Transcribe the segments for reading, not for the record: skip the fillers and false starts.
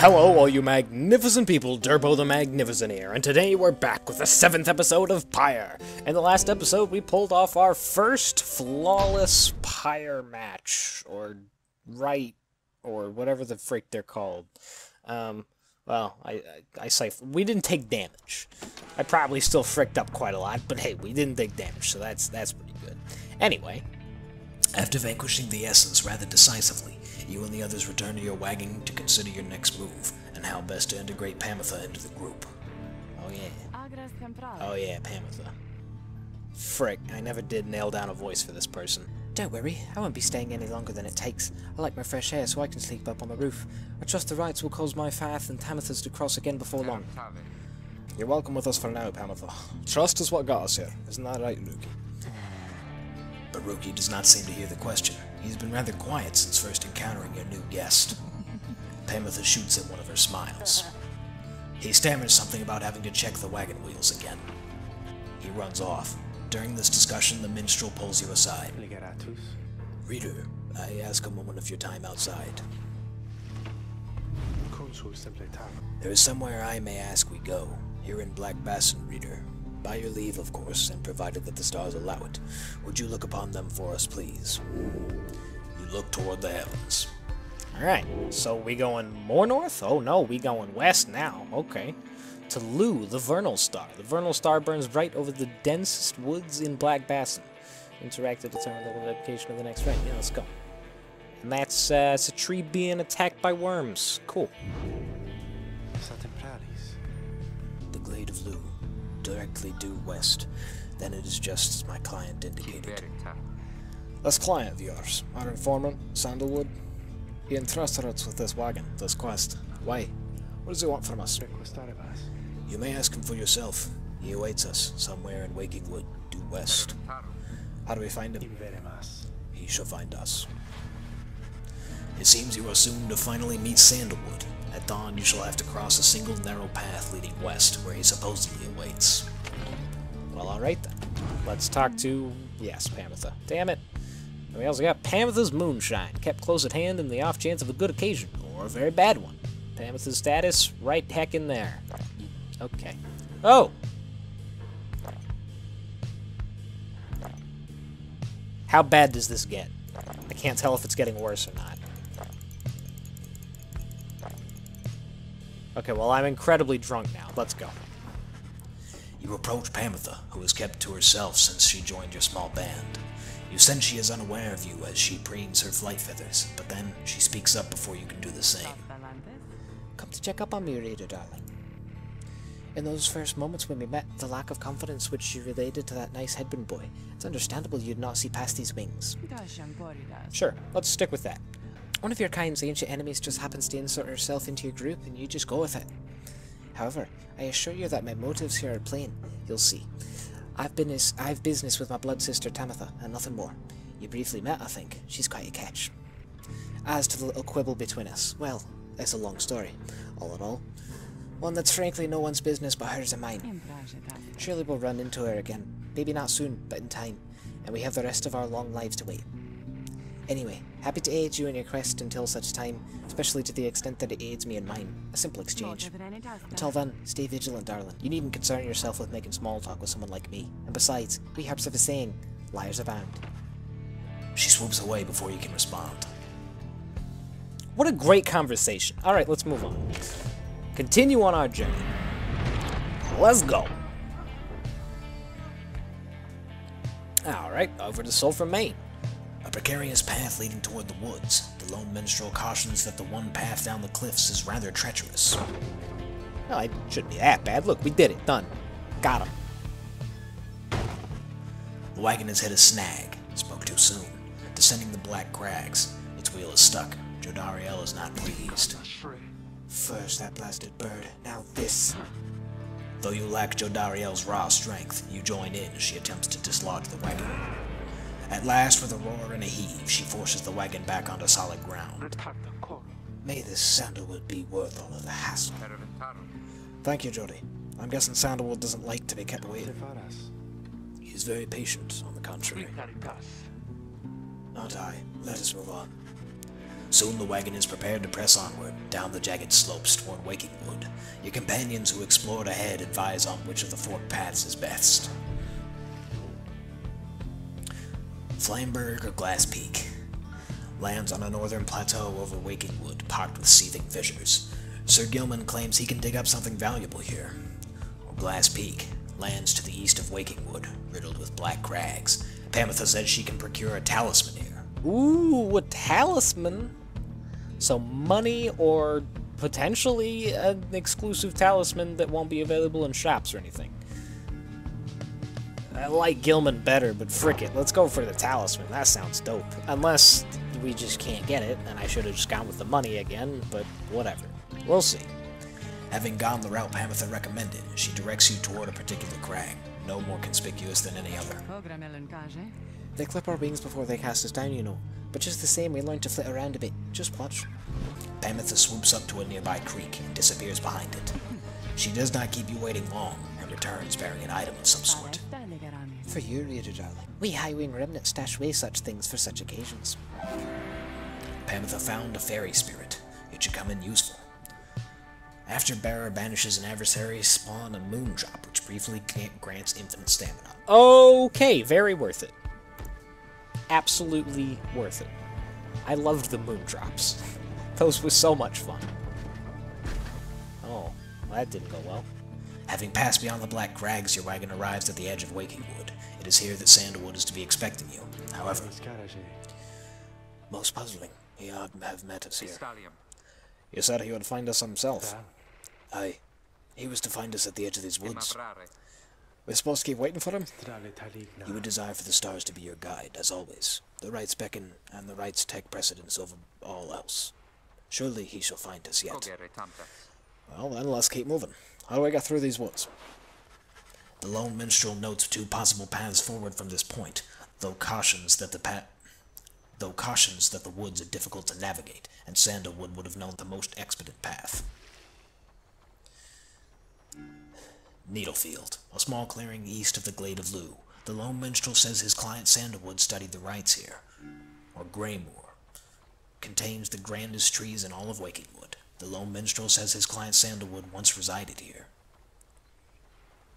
Hello, all you magnificent people, Durbo the Magnificent here, and today we're back with the 7th episode of Pyre. In the last episode, we pulled off our first flawless Pyre match, or whatever the frick they're called. Well, I say we didn't take damage. I probably still fricked up quite a lot, but hey, we didn't take damage, so that's pretty good. Anyway, after vanquishing the Essence rather decisively, you and the others return to your wagon to consider your next move, and how best to integrate Pamitha into the group. Oh yeah. Oh yeah, Pamitha. Frick, I never did nail down a voice for this person. Don't worry, I won't be staying any longer than it takes. I like my fresh air so I can sleep up on the roof. I trust the rights will cause my path and Tamitha's to cross again before long. You're welcome with us for now, Pamitha. Trust is what got us here. Isn't that right, Rookie? But Rookie does not seem to hear the question. He's been rather quiet since first encountering your new guest. Pamitha shoots at one of her smiles. He stammers something about having to check the wagon wheels again. He runs off. During this discussion, the minstrel pulls you aside. Reader, I ask a moment of your time outside. There is somewhere I may ask we go, here in Black Basin, Reader. By your leave, of course, and provided that the stars allow it. Would you look upon them for us, please? You look toward the heavens. Alright, so we going more north? Oh no, we going west now. Okay. To Lu, the Vernal Star. The Vernal Star burns bright over the densest woods in Black Basin. Interact to determine the location of the next friend. Yeah, let's go. And that's it's a tree being attacked by worms. Cool. The Glade of Lu. Directly due west. Then it is just as my client indicated. This client of yours, our informant, Sandalwood, he entrusted us with this wagon, this quest. Why? What does he want from us? You may ask him for yourself. He awaits us, somewhere in Waking Wood, due west. How do we find him? He shall find us. It seems you are soon to finally meet Sandalwood. At dawn, you shall have to cross a single narrow path leading west, where he supposedly awaits. Well, alright then. Let's talk to... yes, Pamitha. Damn it. And we also got Pamitha's Moonshine, kept close at hand in the off chance of a good occasion, or a very bad one. Pamitha's status, right heck in there. Okay. Oh! How bad does this get? I can't tell if it's getting worse or not. Okay, well, I'm incredibly drunk now. Let's go. You approach Pamitha, who has kept to herself since she joined your small band. You sense she is unaware of you as she preens her flight feathers, but then she speaks up before you can do the same. Come to check up on me, Reader, darling. In those first moments when we met, the lack of confidence which you related to that nice headband boy, it's understandable you'd not see past these wings. Sure, let's stick with that. One of your kind's ancient enemies just happens to insert herself into your group, and you just go with it. However, I assure you that my motives here are plain. You'll see. I've business with my blood sister Tamitha, and nothing more. You briefly met, I think. She's quite a catch. As to the little quibble between us, well, it's a long story. All in all, one that's frankly no one's business but hers and mine. Surely we'll run into her again. Maybe not soon, but in time. And we have the rest of our long lives to wait. Anyway, happy to aid you in your quest until such time, especially to the extent that it aids me in mine. A simple exchange. Until then, stay vigilant, darling. You needn't concern yourself with making small talk with someone like me. And besides, we Harps have a saying, liars abound. She swoops away before you can respond. What a great conversation. Alright, let's move on. Continue on our journey. Let's go. Alright, over to Sulphur Main. A precarious path leading toward the woods. The lone minstrel cautions that the one path down the cliffs is rather treacherous. Well, it shouldn't be that bad. Look, we did it. Done. Got him. The wagon has hit a snag. Spoke too soon. Descending the black crags. Its wheel is stuck. Jodariel is not pleased. First that blasted bird, now this. Though you lack Jodariel's raw strength, you join in as she attempts to dislodge the wagon. At last, with a roar and a heave, she forces the wagon back onto solid ground. May this Sandalwood be worth all of the hassle. Thank you, Jody. I'm guessing Sandalwood doesn't like to be kept waiting. He is very patient, on the contrary. Not I. Let us move on. Soon the wagon is prepared to press onward, down the jagged slopes toward Wakingwood. Your companions who explored ahead advise on which of the forked paths is best. Flameberg or Glass Peak. Lands on a northern plateau over Wakingwood, pocked with seething fissures. Sir Gilman claims he can dig up something valuable here. Or Glass Peak. Lands to the east of Wakingwood, riddled with black crags. Pamitha says she can procure a talisman here. Ooh, a talisman? So money or potentially an exclusive talisman that won't be available in shops or anything. I like Gilman better, but frick it, let's go for the talisman. That sounds dope. Unless we just can't get it, and I should have just gone with the money again, but whatever. We'll see. Having gone the route Pamitha recommended, she directs you toward a particular crag, no more conspicuous than any other. They clip our wings before they cast us down, you know. But just the same, we learn to flit around a bit. Just watch. Pamitha swoops up to a nearby creek and disappears behind it. She does not keep you waiting long, and returns bearing an item of some sort. For you, reader darling. We high-wing remnants stash away such things for such occasions. Pamitha found a fairy spirit. It should come in useful. After Bearer banishes an adversary, spawn a moon drop, which briefly grants infinite stamina. Okay, very worth it. Absolutely worth it. I loved the moon drops. Those were so much fun. Oh, that didn't go well. Having passed beyond the black crags, your wagon arrives at the edge of Wakingwood. It is here that Sandalwood is to be expecting you. However, most puzzling, he ought to have met us here. You said he would find us himself. Aye, he was to find us at the edge of these woods. We're supposed to keep waiting for him? You would desire for the stars to be your guide, as always. The rights beckon, and the rights take precedence over all else. Surely he shall find us yet. Well, then let's keep moving. How do I get through these woods? The lone minstrel notes two possible paths forward from this point, though cautions that the woods are difficult to navigate, and Sandalwood would have known the most expedite path. Needlefield, a small clearing east of the Glade of Lugh. The lone minstrel says his client Sandalwood studied the rites here. Or Greymoor. Contains the grandest trees in all of Wakingwood. The lone minstrel says his client Sandalwood once resided here.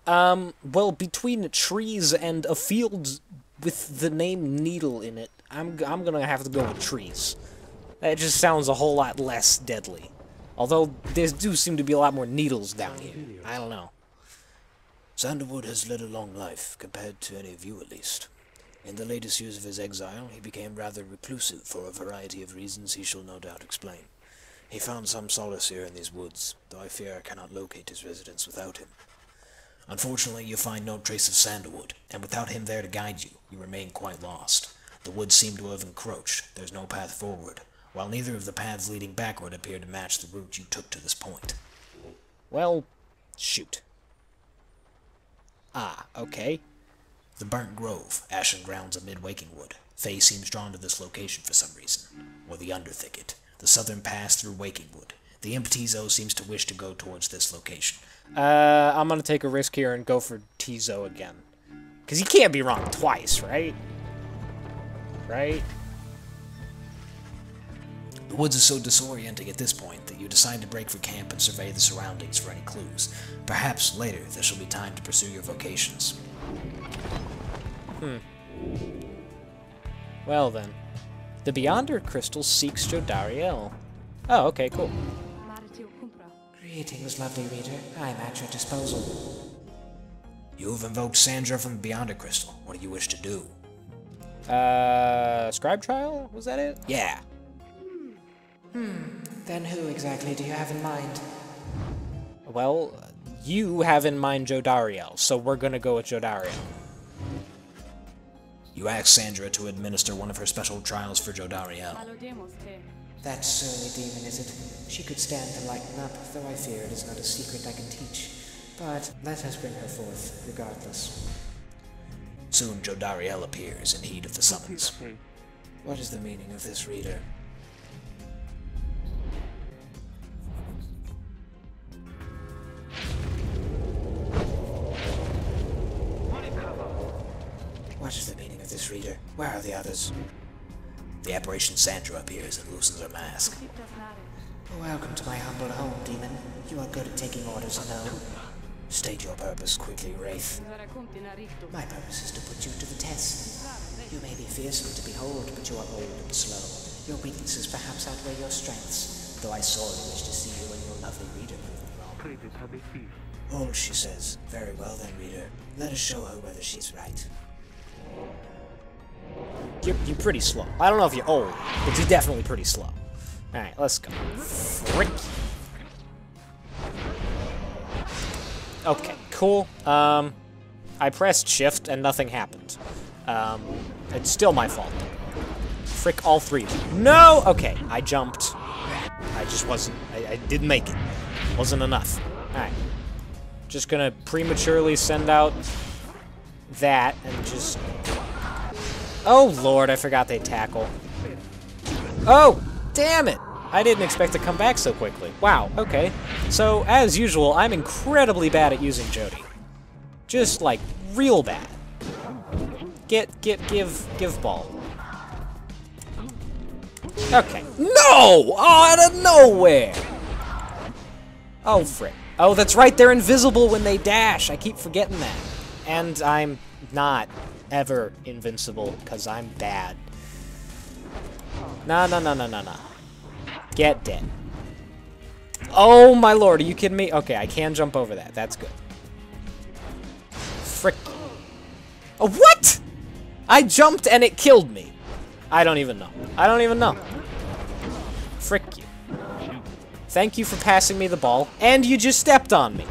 Well, between trees and a field with the name Needle in it, I'm gonna have to go with trees. That just sounds a whole lot less deadly. Although, there do seem to be a lot more needles down here. I don't know. Sandalwood has led a long life, compared to any of you at least. In the latest years of his exile, he became rather reclusive for a variety of reasons he shall no doubt explain. He found some solace here in these woods, though I fear I cannot locate his residence without him. Unfortunately, you find no trace of Sandalwood, and without him there to guide you, you remain quite lost. The woods seem to have encroached. There's no path forward, while neither of the paths leading backward appear to match the route you took to this point. Well, shoot. Ah, okay. The Burnt Grove, ashen grounds amid Wakingwood. Faye seems drawn to this location for some reason. Or the Underthicket, the southern pass through Wakingwood. The Impetizo seems to wish to go towards this location. I'm gonna take a risk here and go for Tizo again. Because you can't be wrong twice, right? Right? The woods are so disorienting at this point that you decide to break for camp and survey the surroundings for any clues. Perhaps later there shall be time to pursue your vocations. Well then. The Beyonder Crystal seeks Jodariel. Oh, okay, cool. Greetings, lovely reader. I'm at your disposal. You have invoked Sandra from the Beyonder Crystal. What do you wish to do? Scribe Trial? Was that it? Yeah. Then who exactly do you have in mind? Well, you have in mind Jodariel, so we're gonna go with Jodariel. You ask Sandra to administer one of her special trials for Jodariel. That surly demon, is it? She could stand to lighten up, though I fear it is not a secret I can teach. But let us bring her forth, regardless. Soon Jodariel appears in heed of the summons. What is the meaning of this, reader? What is the meaning of this, reader? Where are the others? The apparition Sandra appears and loosens her mask. Welcome to my humble home, demon. You are good at taking orders, I know. State your purpose quickly, Wraith. My purpose is to put you to the test. You may be fearsome to behold, but you are old and slow. Your weaknesses perhaps outweigh your strengths, though I sorely wish to see you and your lovely reader prove me wrong. Old, she says. Very well then, reader. Let us show her whether she's right. You're pretty slow. I don't know if you're old, but you're definitely pretty slow. Alright, let's go. Frick. Okay, cool. I pressed shift and nothing happened. It's still my fault. Frick all three. No! Okay, I jumped. I just wasn't... I didn't make it. Wasn't enough. Alright. Just gonna prematurely send out that and just... Oh, Lord, I forgot they tackle. Oh, damn it! I didn't expect to come back so quickly. Wow, okay. So, as usual, I'm incredibly bad at using Jody. Just, like, real bad. Give ball. Okay. No! Oh, out of nowhere! Oh, frick. Oh, that's right, they're invisible when they dash. I keep forgetting that. And I'm not ever invincible, because I'm bad. No. Get dead. Oh my lord, are you kidding me? Okay, I can jump over that. That's good. Frick. Oh, what? I jumped and it killed me. I don't even know. I don't even know. Frick you. Thank you for passing me the ball, and you just stepped on me.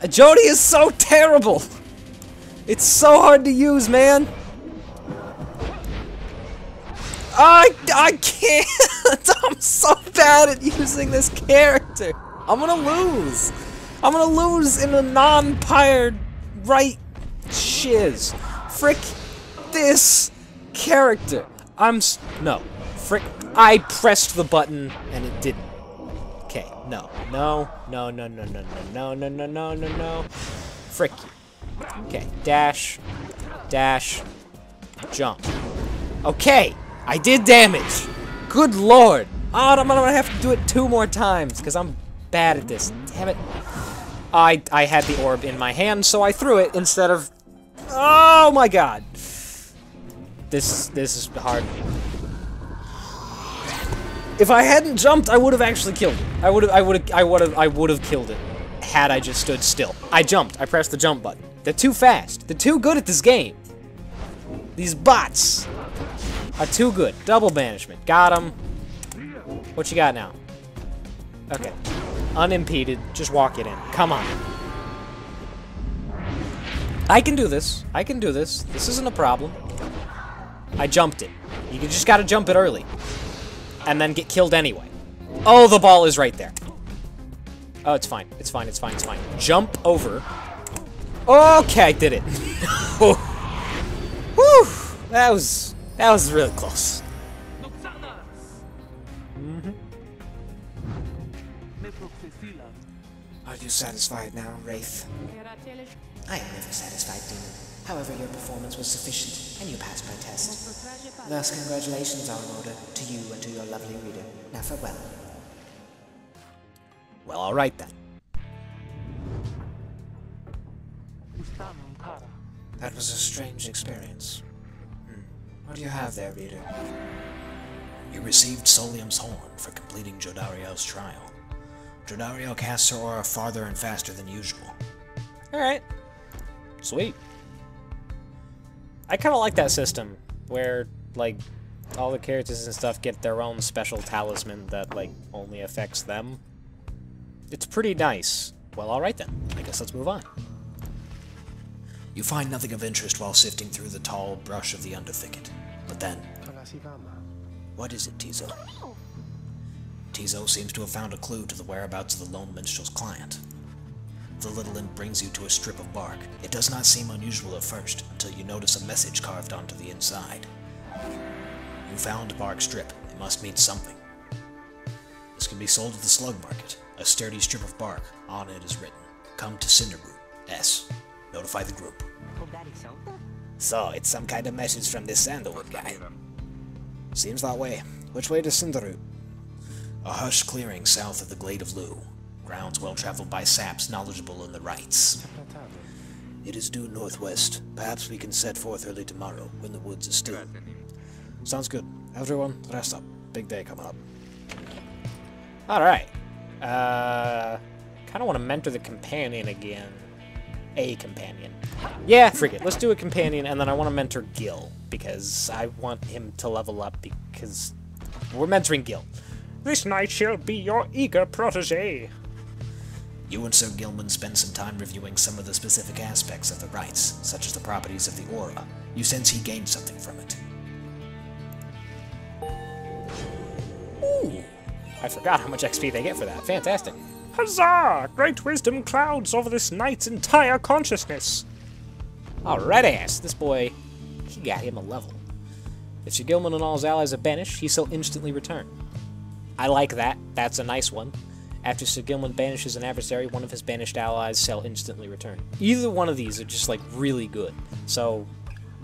Jody is so terrible. It's so hard to use, man. I can't. I'm so bad at using this character. I'm gonna lose. I'm gonna lose in a non-Pyre right shiz. Frick this character. No. Frick. I pressed the button and it didn't. Okay. No. Frick you. Okay, dash, jump. Okay, I did damage. Good lord. Oh, I'm gonna have to do it 2 more times, because I'm bad at this. Damn it. I had the orb in my hand, so I threw it instead of... Oh my god. This is hard. If I hadn't jumped, I would have actually killed it. I would have killed it had I just stood still. I jumped. I pressed the jump button. They're too fast. They're too good at this game. These bots are too good. Double banishment. Got him. What you got now? Okay. Unimpeded. Just walk it in. Come on. I can do this. I can do this. This isn't a problem. I jumped it. You just gotta jump it early. And then get killed anyway. Oh, the ball is right there. Oh, it's fine. It's fine. It's fine. It's fine. Jump over. Okay, I did it. Whew. That was really close. Are you satisfied now, Wraith? I am never satisfied, demon. However, your performance was sufficient, and you passed my test. Thus, congratulations, our order, to you and to your lovely reader. Now farewell. Well, alright then. That was a strange experience. What do you have there, reader? You received Solium's Horn for completing Jodario's trial. Jodario casts her aura farther and faster than usual. Alright. Sweet. I kind of like that system, where, like, all the characters and stuff get their own special talisman that, like, only affects them. It's pretty nice. Well, alright then. I guess let's move on. You find nothing of interest while sifting through the tall brush of the underthicket. But then... What is it, Tizo? Tizo seems to have found a clue to the whereabouts of the Lone Minstrel's client. The little imp brings you to a strip of bark. It does not seem unusual at first, until you notice a message carved onto the inside. You found a bark strip. It must mean something. This can be sold at the slug market. A sturdy strip of bark. On it is written, "Come to Cinderroot. S. Notify the group." So, it's some kind of message from this Sandalwood guy. Seems that way. Which way to Cinderroot? A hushed clearing south of the Glade of Lugh. Grounds well traveled by saps knowledgeable in the rites. It is due northwest. Perhaps we can set forth early tomorrow, when the woods are still. Sounds good. Everyone, rest up. Big day coming up. Alright. Kinda want to mentor the companion again. A companion. Yeah, forget. Let's do a companion, and then I want to mentor Gil, because I want him to level up, because we're mentoring Gil. This knight shall be your eager protege. You and Sir Gilman spend some time reviewing some of the specific aspects of the rites, such as the properties of the aura. You sense he gained something from it. Ooh! I forgot how much XP they get for that. Fantastic. Huzzah! Great wisdom clouds over this knight's entire consciousness. Alrighty, this boy, he got him a level. If Sir Gilman and all his allies are banished, he shall instantly return. I like that. That's a nice one. After Sir Gilman banishes an adversary, one of his banished allies shall instantly return. Either one of these are just, like, really good. So,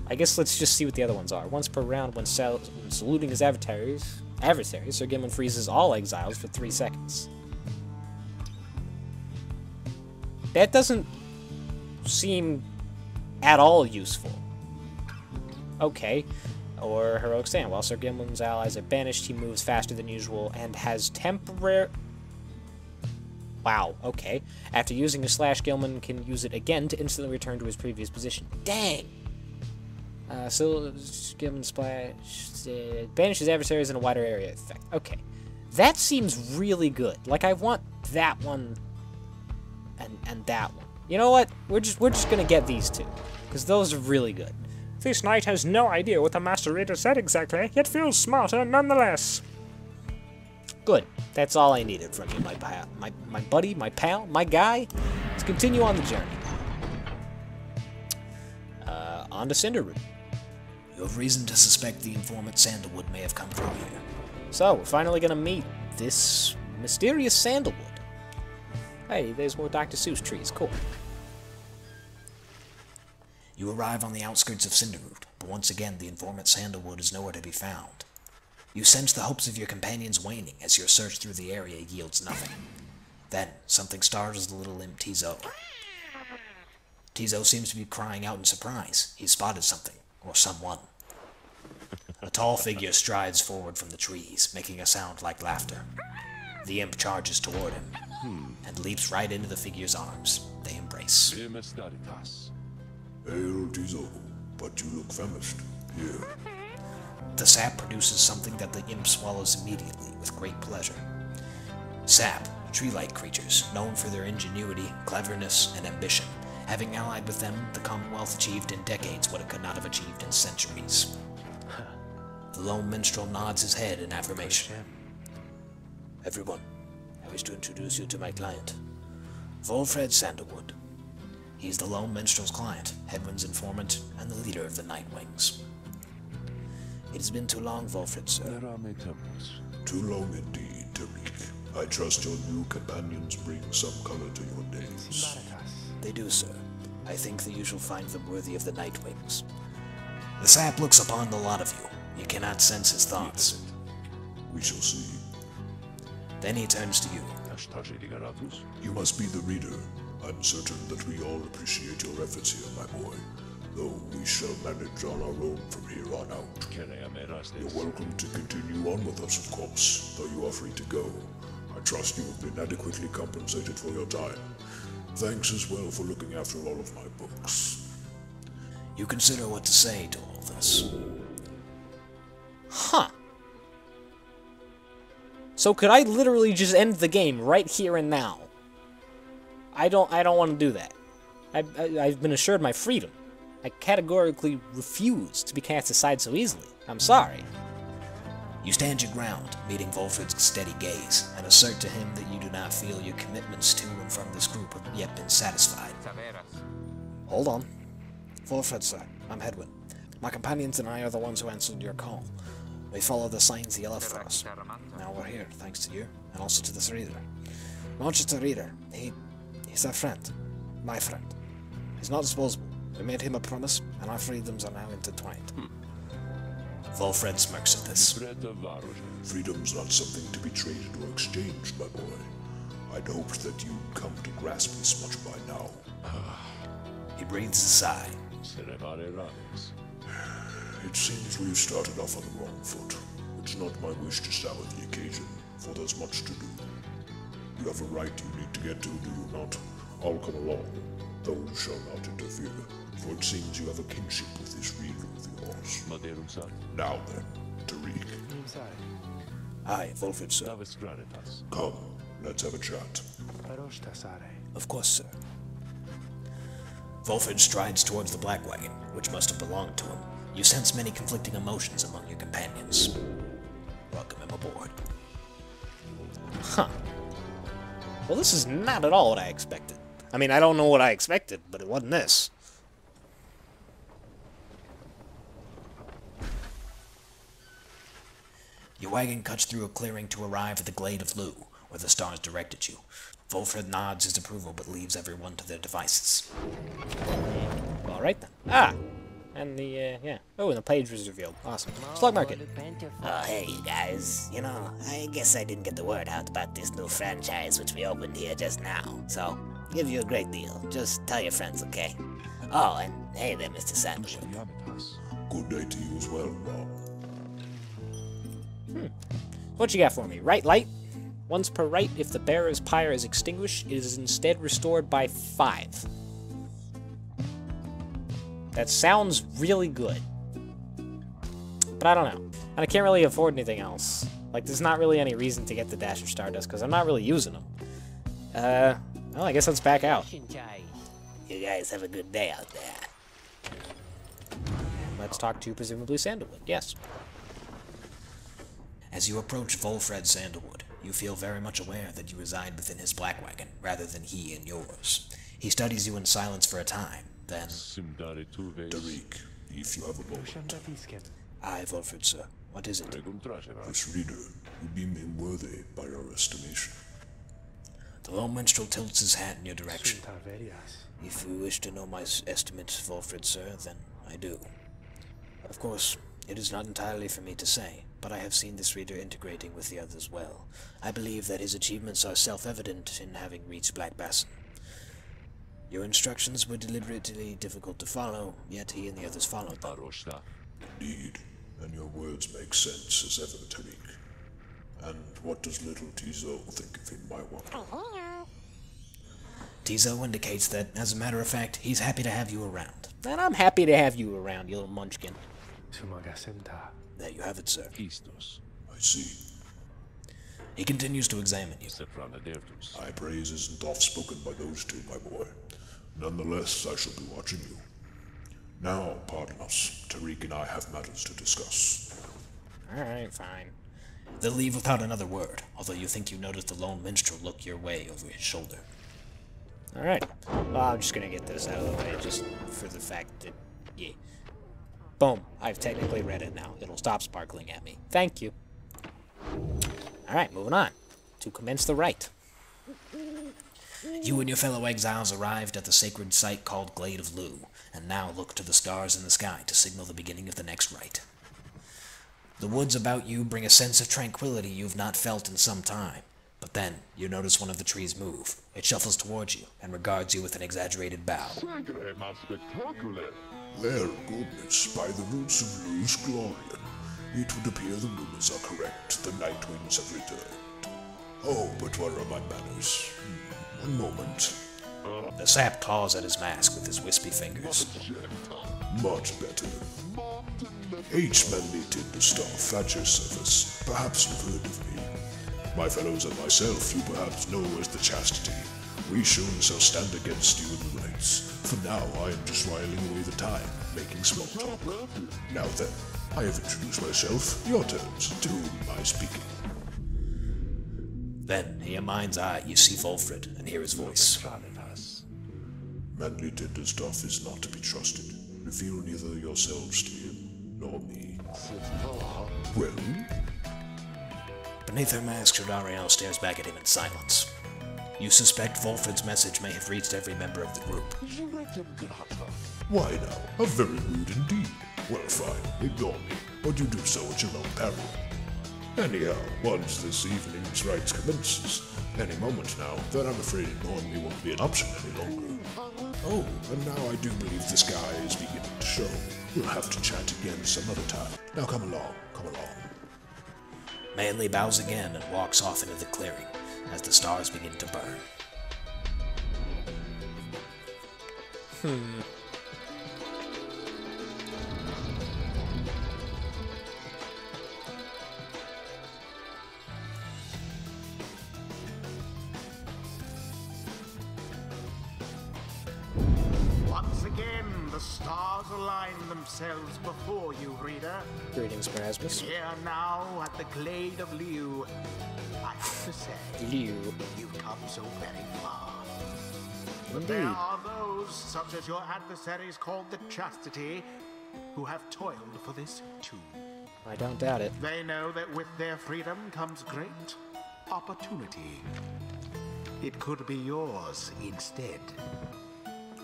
I guess let's just see what the other ones are. Once per round, when saluting his adversaries, Sir Gilman freezes all exiles for 3 seconds. That doesn't seem at all useful. Okay. Or Heroic Stand. While Sir Gilman's allies are banished, he moves faster than usual and has temporary... Wow, okay. After using a slash, Gilman can use it again to instantly return to his previous position. Dang! So, Gilman splash... banishes adversaries in a wider area effect. Okay. That seems really good. Like, I want that one... and that one. You know what? We're just gonna get these two. Because those are really good. This knight has no idea what the Master Reader said exactly, yet feels smarter nonetheless. Good. That's all I needed from you, my pal. My buddy, my pal, my guy. Let's continue on the journey. On to Cinderroot. You have reason to suspect the informant Sandalwood may have come through here. So, we're finally gonna meet this mysterious Sandalwood. Hey, there's more Dr. Seuss trees. Cool. You arrive on the outskirts of Cinderroot, but once again the informant Sandalwood is nowhere to be found. You sense the hopes of your companions waning as your search through the area yields nothing. Then, something startles the little imp Tizo. Tizo seems to be crying out in surprise. He's spotted something, or someone. A tall figure strides forward from the trees, making a sound like laughter. The imp charges toward him, and leaps right into the figure's arms. They embrace. Hail, Tizo, but you look famished. Here. The sap produces something that the imp swallows immediately, with great pleasure. Sap, tree-like creatures, known for their ingenuity, cleverness, and ambition. Having allied with them, the Commonwealth achieved in decades what it could not have achieved in centuries. The lone minstrel nods his head in affirmation. Everyone, I wish to introduce you to my client, Volfred Sandalwood. He is the lone minstrel's client, Hedwyn's informant, and the leader of the Nightwings. It has been too long, Volfred, sir. Too long indeed, Tariq. I trust your new companions bring some color to your days. They do, sir. I think that you shall find them worthy of the Nightwings. The sap looks upon the lot of you. You cannot sense his thoughts. We shall see. Then he turns to you. You must be the reader. I'm certain that we all appreciate your efforts here, my boy. Though we shall manage on our own from here on out. You're welcome to continue on with us, of course, though you are free to go. I trust you have been adequately compensated for your time. Thanks as well for looking after all of my books. You consider what to say to all this. Huh. So could I literally just end the game right here and now? I don't want to do that. I've been assured my freedom. I categorically refuse to be cast aside so easily. I'm sorry. You stand your ground, meeting Volfred's steady gaze, and assert to him that you do not feel your commitments to and from this group have yet been satisfied. Hold on. Volfred, sir. I'm Hedwyn. My companions and I are the ones who answered your call. We follow the signs you left for us. Now we're here, thanks to you, and also to this reader. Not just a reader. He's a friend. My friend. He's not disposable. We made him a promise, and our freedoms are now intertwined. Volfred smirks at this. Freedom's not something to be traded or exchanged, my boy. I'd hoped that you'd come to grasp this much by now. He breathes a sigh. It seems we've started off on the wrong foot. It's not my wish to sour the occasion, for there's much to do. You have a right you need to get to, do you not? I'll come along. Those shall not interfere, for it seems you have a kinship with this reader of yours. Now then, Tariq. Aye, Volfred, sir. Come, let's have a chat. Of course, sir. Volfred strides towards the black wagon, which must have belonged to him. You sense many conflicting emotions among your companions. Welcome him aboard. Huh. Well, this is not at all what I expected. I mean, I don't know what I expected, but it wasn't this. Your wagon cuts through a clearing to arrive at the Glade of Lu, where the stars direct at you. Volfred nods his approval, but leaves everyone to their devices. Alright then. Ah! And the, yeah. Oh, and the page was revealed. Awesome. Slug Market. Oh, hey, you guys. You know, I guess I didn't get the word out about this new franchise which we opened here just now. So, give you a great deal. Just tell your friends, okay? Oh, and hey there, Mr. Sandwich. Good day to you as well, Rob. What you got for me? Right light? Once per right, if the bearer's pyre is extinguished, it is instead restored by 5. That sounds really good. But I don't know. And I can't really afford anything else. Like, there's not really any reason to get the Dasher Stardust, because I'm not really using them. Well, I guess let's back out. You guys have a good day out there. Let's talk to presumably Sandalwood. Yes. As you approach Volfred Sandalwood, you feel very much aware that you reside within his black wagon, rather than he in yours. He studies you in silence for a time, then... Tariq, if you have a moment. Aye, Volfred, sir. What is it? This reader, you deem him worthy by your estimation. The lone minstrel tilts his hat in your direction. If you wish to know my estimate, Volfred, sir, then I do. Of course, it is not entirely for me to say, but I have seen this reader integrating with the others well. I believe that his achievements are self-evident in having reached Black Basin. Your instructions were deliberately difficult to follow, yet he and the others followed them. Indeed, and your words make sense as ever, Tariq. And what does little Tizo think of him, my one? Tizo indicates that, as a matter of fact, he's happy to have you around. And I'm happy to have you around, you little munchkin. There you have it, sir. I see. He continues to examine you. My praise isn't oft-spoken by those two, my boy. Nonetheless, I shall be watching you. Now, pardon us. Tariq and I have matters to discuss. Alright, fine. They'll leave without another word, although you think you notice the lone minstrel look your way over his shoulder. Alright. Well, I'm just gonna get this out of the way, just for the fact that, yeah. Boom. I've technically read it now. It'll stop sparkling at me. Thank you. Alright, moving on. To commence the rite. You and your fellow exiles arrived at the sacred site called Glade of Lu, and now look to the stars in the sky to signal the beginning of the next rite. The woods about you bring a sense of tranquility you've not felt in some time, but then you notice one of the trees move. It shuffles towards you and regards you with an exaggerated bow. Their goodness, by the roots of Lu's Glorian, it would appear the rumors are correct. The Nightwings have returned. Oh, but where are my manners? One moment. The sap claws at his mask with his wispy fingers. Much better. H-men did the stuff at your service. Perhaps you've heard of me. My fellows and myself you perhaps know as the Chastity. We soon shall stand against you in the ranks. For now, I am just whiling away the time, making small talk. Now then, I have introduced myself. Your turns. To whom am I speaking? Then, in your mind's eye, you see Volfred and hear his voice. Manly tender stuff is not to be trusted. Reveal neither yourselves to him, nor me. Well? Beneath her mask, Shadariel stares back at him in silence. You suspect Volfred's message may have reached every member of the group. Why now? How very rude indeed. Well, fine, ignore me. but you do so at your own peril. Anyhow, once this evening's rites commences, any moment now, then I'm afraid ignoring me won't be an option any longer. Oh, and now I do believe the sky is beginning to show. We'll have to chat again some other time. Now come along, come along. Manly bows again and walks off into the clearing as the stars begin to burn. Once again, the stars align themselves before you, reader. Greetings, Erasmus. Here now at the Glade of Liu, I have to say, Liu. you've come so very far. But there Indeed. are those, such as your adversaries called the Chastity, who have toiled for this too. I don't doubt it. They know that with their freedom comes great opportunity. It could be yours instead.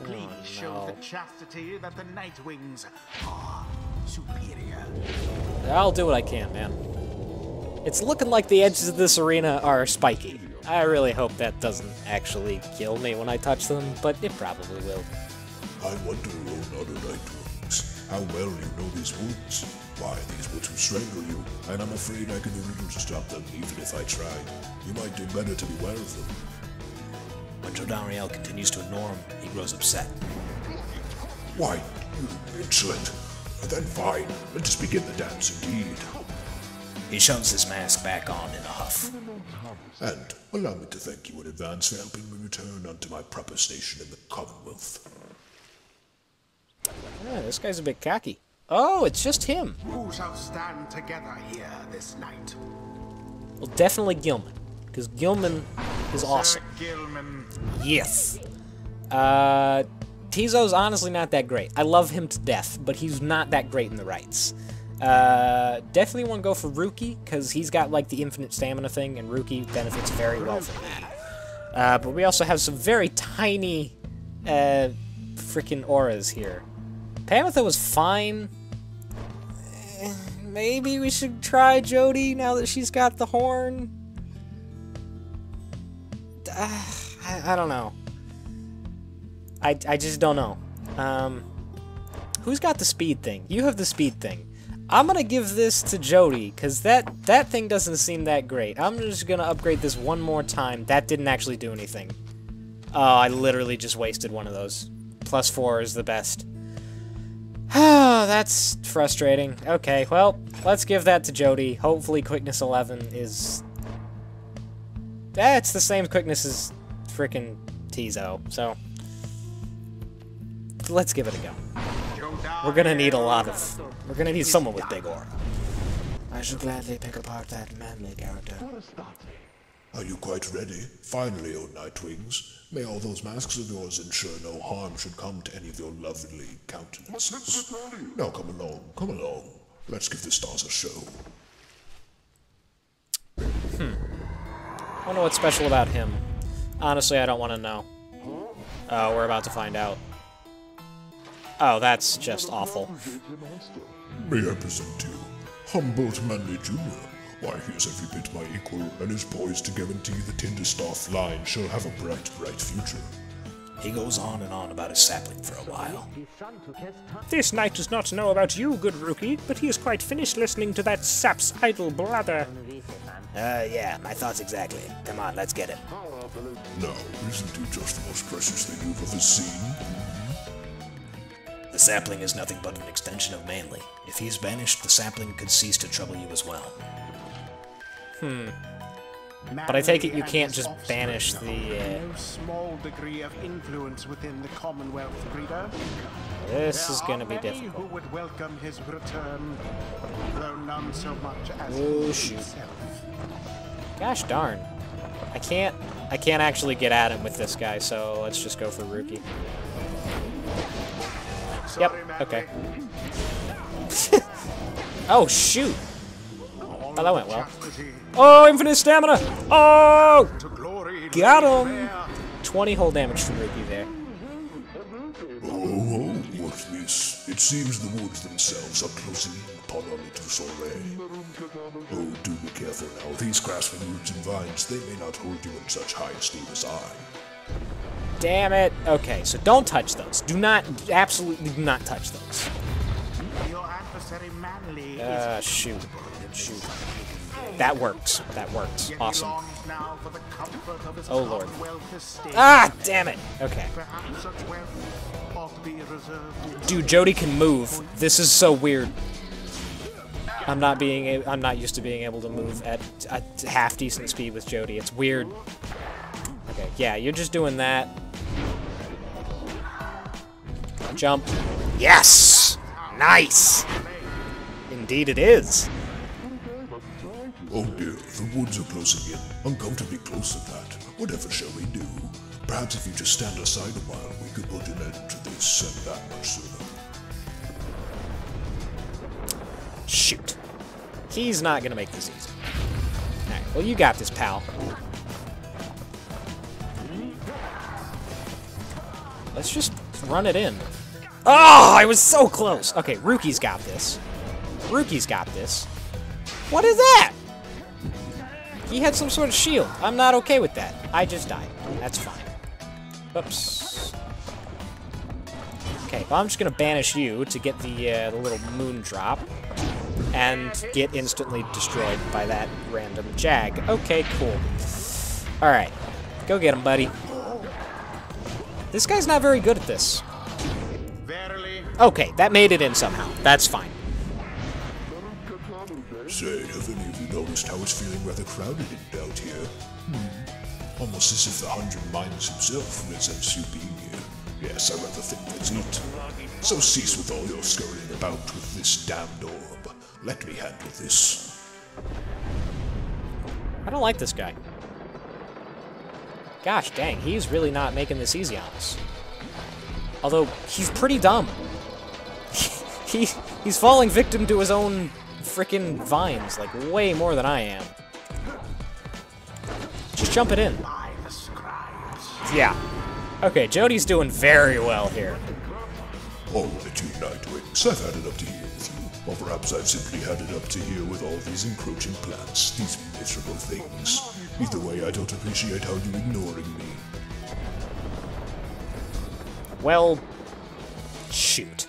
Please show the Chastity that the Nightwings are superior. I'll do what I can, man. It's looking like the edges of this arena are spiky. I really hope that doesn't actually kill me when I touch them, but it probably will. I wonder, O other Nightwings, how well you know these woods. Why, these woods will strangle you, and I'm afraid I can do little to stop them, even if I tried. You might do better to beware of them. When Jodariel continues to ignore him, he grows upset. Why, you insolent. Then fine, let us begin the dance indeed. He shoves his mask back on in a huff. And allow me to thank you in advance for helping me return unto my proper station in the Commonwealth. Yeah, this guy's a bit cocky. Oh, it's just him. Who shall stand together here this night? Well, definitely Gilman, because Gilman is awesome. Sir Gilman. Yes. Tizo's honestly not that great. I love him to death, but he's not that great in the rights. Definitely want to go for Ruki, because he's got, like, the infinite stamina thing, and Ruki benefits very well from that. But we also have some very tiny, freaking auras here. Pamitha was fine. Maybe we should try Jody now that she's got the horn. I don't know. I just don't know. Who's got the speed thing? You have the speed thing. I'm gonna give this to Jody, because that thing doesn't seem that great. I'm just gonna upgrade this one more time. That didn't actually do anything. Oh, I literally just wasted one of those. +4 is the best. Oh, that's frustrating. Okay, well, let's give that to Jody. Hopefully quickness 11 is... it's the same quickness as frickin' Tizo, so... let's give it a go. We're gonna need a lot of... we're gonna need someone with big aura. I shall gladly pick apart that manly character. Are you quite ready? Finally, O Nightwings, may all those masks of yours ensure no harm should come to any of your lovely countenances. Now come along, come along. Let's give the stars a show. Wonder what's special about him. Honestly, I don't want to know. Oh, we're about to find out. Oh, that's just awful. May I present you, Humboldt Manley Jr.? Why, he is every bit my equal, and is poised to guarantee the Tinderstaff line shall have a bright, bright future. He goes on and on about his sapling for a while. This knight does not know about you, good rookie, but he is quite finished listening to that sap's idle blather. Yeah, my thoughts exactly. Come on, let's get him. Now, isn't he just the most precious thing you've ever seen? The sapling is nothing but an extension of Manly. If he's banished, the sapling could cease to trouble you as well. But I take it you can't just banish the... No small degree of influence within the Commonwealth, reader. This is There gonna are be many difficult. who would welcome his return, though none so much as Oh, he shoot. himself. Gosh darn. I can't actually get at him with this guy, so let's just go for Rookie. Yep, okay. Oh, shoot! Oh, that went well. Oh, infinite stamina! Oh! Got him! 20 whole damage from Rookie there. Oh, what's this? It seems the woods themselves are closing in upon our little soiree. Oh, do be careful now. These grasping roots and vines, they may not hold you in such high esteem as I. Damn it. Okay, so don't touch those. Do not, absolutely do not touch those. Your adversary manly Shoot. Shoot. That works. That works. Awesome. now for the comfort of his Oh, Lord. commonwealth estate. Ah, damn it. Okay. Perhaps such wealth ought to be reserved. Dude, Jody can move. This is so weird. I'm not used to being able to move at a half decent speed with Jody. It's weird. Okay, yeah, you're just doing that. Jump. Yes! Nice! Indeed it is. Oh dear, the woods are closing in. Uncomfortably close at that. Whatever shall we do? Perhaps if you just stand aside a while, we could put an end to this and that much sooner. Shoot. He's not gonna make this easy. Alright, well you got this, pal. Let's just run it in. Oh, I was so close! Okay, Rookie's got this. Rookie's got this. What is that? He had some sort of shield. I'm not okay with that. I just died. That's fine. Oops. Okay, well I'm just gonna banish you to get the little moon drop. And get instantly destroyed by that random jag. Okay, cool. Alright. Go get him, buddy. This guy's not very good at this. Okay, that made it in somehow. That's fine. Say, have any of you noticed how it's feeling rather crowded out here? Almost as if the 100 Minds himself resents you being here. Yes, I rather think that's it. So cease with all your scurrying about with this damned orb. Let me handle this. I don't like this guy. Gosh dang, he's really not making this easy on us. Although, he's pretty dumb. He's falling victim to his own frickin' vines, like, way more than I am. Just jump it in. Yeah. Okay, Jody's doing very well here. All right, you Nightwings, I've had it up to here with you. Or perhaps I've simply had it up to here with all these encroaching plants, these miserable things. Either way, I don't appreciate how you're ignoring me. Well, shoot.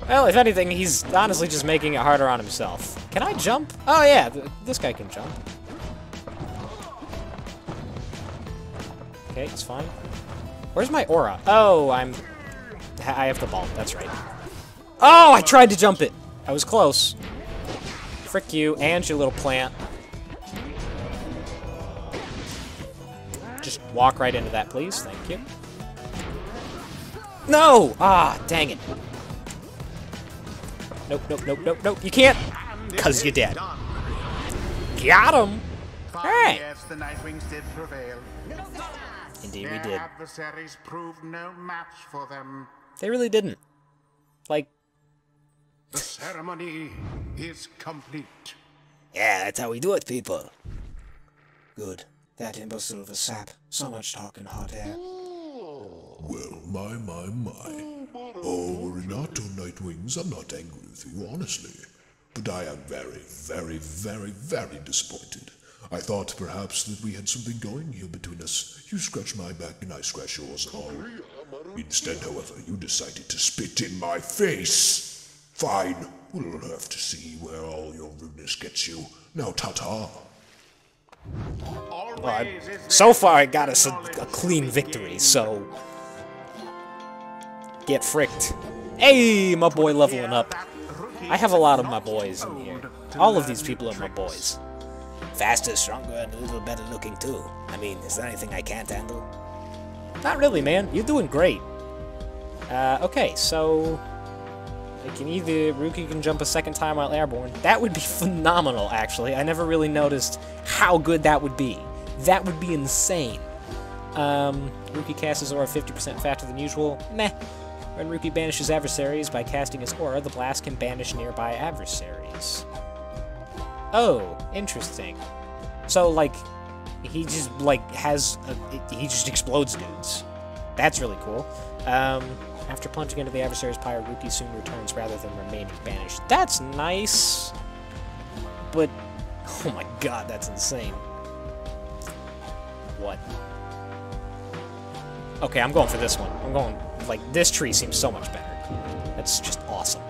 Well, if anything, he's honestly just making it harder on himself. Can I jump? Oh yeah, this guy can jump. Okay, it's fine. Where's my aura? Oh, I have the ball, that's right. Oh, I tried to jump it! I was close. Frick you, and your little plant. Just walk right into that, please. Thank you. No! Ah, dang it. Nope, nope, nope, nope, nope. You can't! Because you're dead. Got him! Alright. Yes, the Nightwings did prevail. Indeed we Their did. adversaries proved no match for them. They really didn't. Like, The ceremony is complete. Yeah, that's how we do it, people. Good. That imbecile of a sap. So much talk in hot air. Well, my. Oh, worry not, oh Nightwings, I'm not angry with you, honestly. But I am very, very, very, very disappointed. I thought perhaps that we had something going here between us. You scratch my back and I scratch yours and all. Instead, however, you decided to spit in my face. Fine, we'll have to see where all your rudeness gets you. Now, ta-ta. well, so far I got us a clean victory, so... Get fricked. Hey, my boy leveling up. I have a lot of my boys in here. All of these people are my boys. Faster, stronger, and a little better looking too. I mean, is there anything I can't handle? Not really, man. You're doing great. Okay, so... Rookie can jump a second time while airborne. That would be phenomenal, actually. I never really noticed how good that would be. That would be insane. Rookie casts his aura 50% faster than usual. Meh. When Rookie banishes adversaries by casting his aura, the blast can banish nearby adversaries. Oh, interesting. So, like, he just, like, he just explodes dudes. That's really cool. After plunging into the adversary's pyre, Rookie soon returns rather than remaining banished. That's nice, but oh my god, that's insane. What? Okay, I'm going for this one. I'm going, like, this tree seems so much better. That's just awesome.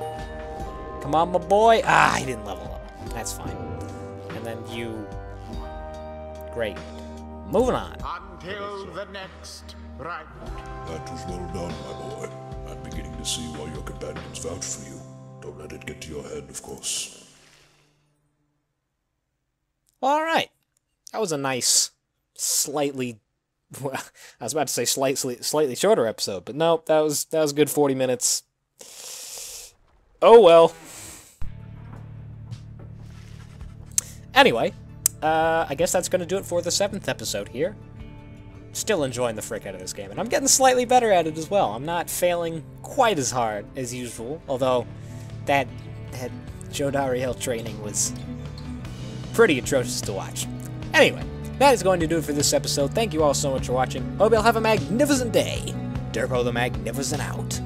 Come on, my boy. Ah, he didn't level up. That's fine. And then you... Great. Moving on. Until the next right. That was well done, my boy. I'm beginning to see why your companions vouch for you. Don't let it get to your head, of course. Alright. That was a nice, slightly... Well, I was about to say slightly shorter episode, but no, that was a good 40 minutes. Oh well. Anyway, I guess that's going to do it for the 7th episode here. Still enjoying the frick out of this game, and I'm getting slightly better at it as well. I'm not failing quite as hard as usual, although that Joe Dariel training was pretty atrocious to watch. Anyway, that is going to do it for this episode. Thank you all so much for watching. Hope you'll have a magnificent day. Durko the Magnificent out.